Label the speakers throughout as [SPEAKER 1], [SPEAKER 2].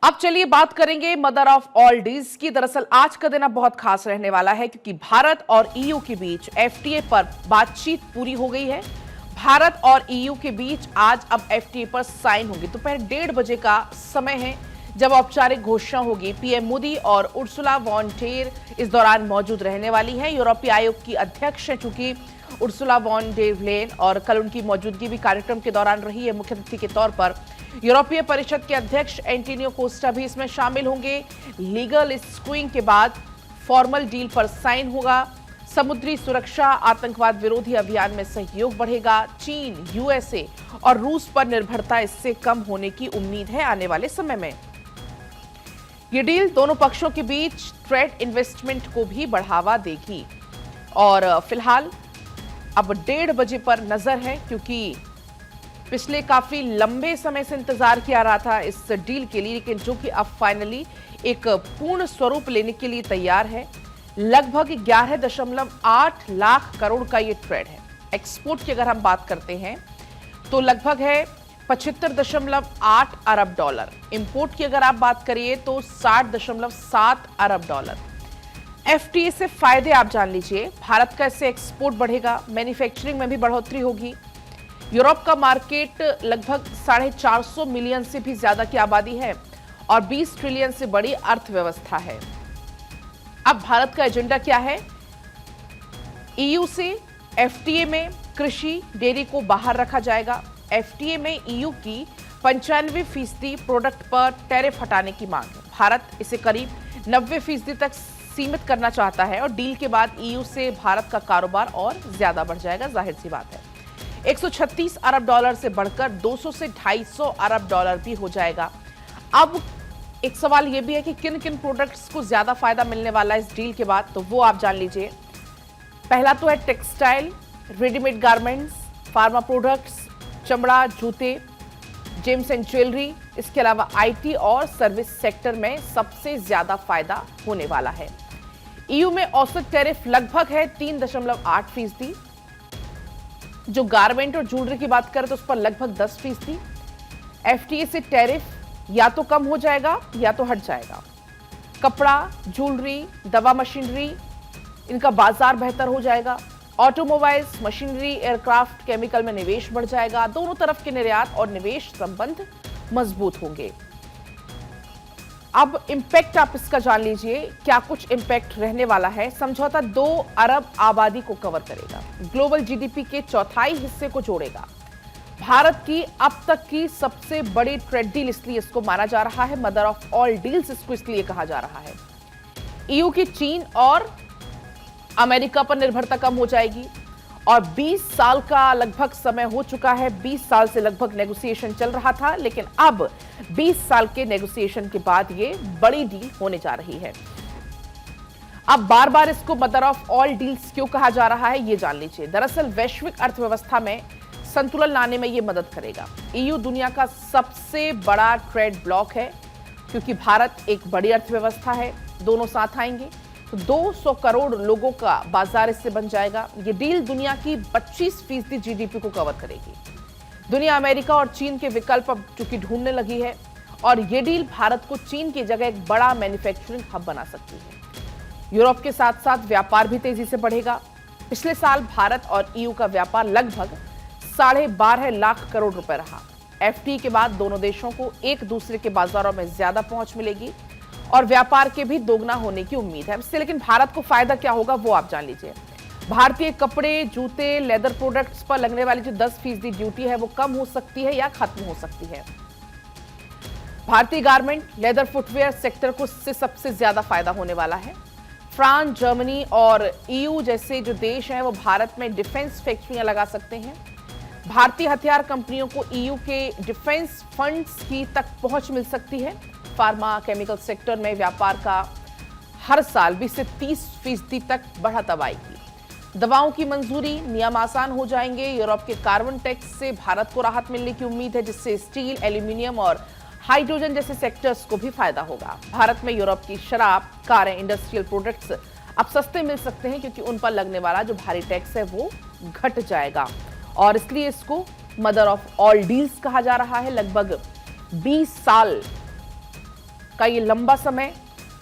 [SPEAKER 1] अब चलिए बात करेंगे मदर ऑफ ऑल डील्स की। दरअसल आज का दिन अब बहुत खास रहने वाला है क्योंकि भारत और ईयू के बीच एफटीए पर बातचीत पूरी हो गई है। भारत और ईयू के बीच आज अब एफटीए पर साइन होगी। दोपहर 1:30 बजे का समय है जब औपचारिक घोषणा होगी। पीएम मोदी और उर्सुला वॉन डेर इस दौरान मौजूद रहने वाली हैं। यूरोपीय आयोग की अध्यक्ष हैं चूंकि उर्सुला वॉन डेर लेन, और कल उनकी मौजूदगी भी कार्यक्रम के दौरान रही है। मुख्य अतिथि के तौर पर यूरोपीय परिषद के अध्यक्ष एंटोनियो कोस्टा भी इसमें शामिल होंगे। लीगल स्क्रीनिंग के बाद फॉर्मल डील पर साइन होगा। समुद्री सुरक्षा, आतंकवाद विरोधी अभियान में सहयोग बढ़ेगा। चीन, यूएसए और रूस पर निर्भरता इससे कम होने की उम्मीद है आने वाले समय में। ये डील दोनों पक्षों के बीच ट्रेड इन्वेस्टमेंट को भी बढ़ावा देगी। और फिलहाल अब 1:30 बजे पर नजर है क्योंकि पिछले काफी लंबे समय से इंतजार किया रहा था इस डील के लिए, लेकिन जो कि अब फाइनली एक पूर्ण स्वरूप लेने के लिए तैयार है। लगभग 11.8 लाख करोड़ का ये ट्रेड है। एक्सपोर्ट की अगर हम बात करते हैं तो लगभग है 75.8 अरब डॉलर। इंपोर्ट की अगर आप बात करिए तो 60.7 अरब डॉलर। एफटीए से फायदे आप जान लीजिए। भारत का इससे एक्सपोर्ट बढ़ेगा, मैन्युफैक्चरिंग में भी बढ़ोतरी होगी। यूरोप का मार्केट लगभग 450 मिलियन से भी ज्यादा की आबादी है और 20 ट्रिलियन से बड़ी अर्थव्यवस्था है। अब भारत का एजेंडा क्या है? ईयू से एफटीए में कृषि, डेयरी को बाहर रखा जाएगा। एफटीए में ईयू की 95% प्रोडक्ट पर टैरिफ हटाने की मांग है। भारत इसे करीब 90% तक सीमित करना चाहता है और डील के बाद ईयू से भारत का कारोबार और ज्यादा बढ़ जाएगा। जाहिर सी बात है 136 अरब डॉलर से बढ़कर 200 से 250 अरब डॉलर भी हो जाएगा। अब एक सवाल यह भी है कि किन किन प्रोडक्ट्स को ज्यादा फायदा मिलने वाला है इस डील के बाद, तो वो आप जान लीजिए। पहला तो है textile, readymade garments, pharma products, चमड़ा, जूते, जेम्स एंड ज्वेलरी। इसके अलावा आईटी और सर्विस सेक्टर में सबसे ज्यादा फायदा होने वाला है। ईयू में औसत टैरिफ लगभग है 3.8%। जो गारमेंट और ज्वेलरी की बात करें तो उस पर लगभग 10%। एफटीए से टैरिफ या तो कम हो जाएगा या तो हट जाएगा। कपड़ा, ज्वेलरी, दवा, मशीनरी, इनका बाजार बेहतर हो जाएगा। ऑटोमोबाइल्स, मशीनरी, एयरक्राफ्ट, केमिकल में निवेश बढ़ जाएगा। दोनों तरफ के निर्यात और निवेश संबंध मजबूत होंगे। अब इंपैक्ट आप इसका जान लीजिए, क्या कुछ इंपैक्ट रहने वाला है। समझौता 2 अरब आबादी को कवर करेगा, ग्लोबल जीडीपी के चौथाई हिस्से को जोड़ेगा। भारत की अब तक की सबसे बड़ी ट्रेड डील इसलिए इसको माना जा रहा है, मदर ऑफ ऑल डील्स इसको इसलिए कहा जा रहा है। ईयू की चीन और अमेरिका पर निर्भरता कम हो जाएगी और 20 साल का लगभग समय हो चुका है। 20 साल से लगभग नेगोशिएशन चल रहा था, लेकिन अब 20 साल के नेगोशिएशन के बाद ये बड़ी डील होने जा रही है। अब बार बार इसको मदर ऑफ ऑल डील्स क्यों कहा जा रहा है, ये जान लीजिए। दरअसल वैश्विक अर्थव्यवस्था में संतुलन लाने में यह मदद करेगा। ईयू दुनिया का सबसे बड़ा ट्रेड ब्लॉक है क्योंकि भारत एक बड़ी अर्थव्यवस्था है। दोनों साथ आएंगे तो 200 करोड़ लोगों का बाजार इससे बन जाएगा। ये डील दुनिया की 25% जीडीपी को कवर करेगी। दुनिया अमेरिका और चीन के विकल्प अब चूंकि ढूंढने लगी है और ये डील भारत को चीन की जगह एक बड़ा मैन्युफैक्चरिंग हब बना सकती है। यूरोप के साथ साथ व्यापार भी तेजी से बढ़ेगा। पिछले साल भारत और ईयू का व्यापार लगभग 12.5 लाख करोड़ रुपए रहा। एफटीए के बाद दोनों देशों को एक दूसरे के बाजारों में ज्यादा पहुंच मिलेगी और व्यापार के भी दोगुना होने की उम्मीद है इससे। लेकिन भारत को फायदा क्या होगा वो आप जान लीजिए। भारतीय कपड़े, जूते, लेदर प्रोडक्ट्स पर लगने वाली जो 10% ड्यूटी है वो कम हो सकती है या खत्म हो सकती है। भारतीय गारमेंट, लेदर, फुटवेयर सेक्टर को इससे सबसे ज्यादा फायदा होने वाला है। फ्रांस, जर्मनी और ईयू जैसे जो देश हैं वो भारत में डिफेंस फैक्ट्रियां लगा सकते हैं। भारतीय हथियार कंपनियों को ईयू के डिफेंस फंड्स की तक पहुंच मिल सकती है। फार्मा, केमिकल सेक्टर में व्यापार का हर साल 20 से 30% तक बढ़त आएगी। दवाओं की मंजूरी, नियम आसान हो जाएंगे। यूरोप के कार्बन टैक्स से भारत को राहत मिलने की उम्मीद है जिससे स्टील, एल्यूमिनियम और हाइड्रोजन जैसे सेक्टर्स को भी फायदा होगा। भारत में यूरोप की शराब, कारें, इंडस्ट्रियल प्रोडक्ट्स अब सस्ते मिल सकते हैं क्योंकि उन पर लगने वाला जो भारी टैक्स है वो घट जाएगा और इसलिए इसको मदर ऑफ ऑल डील्स कहा जा रहा है। लगभग 20 साल का ये लंबा समय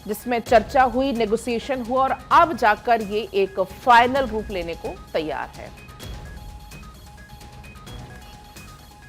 [SPEAKER 1] जिसमें चर्चा हुई, नेगोशिएशन हुआ और अब जाकर ये एक फाइनल रूप लेने को तैयार है।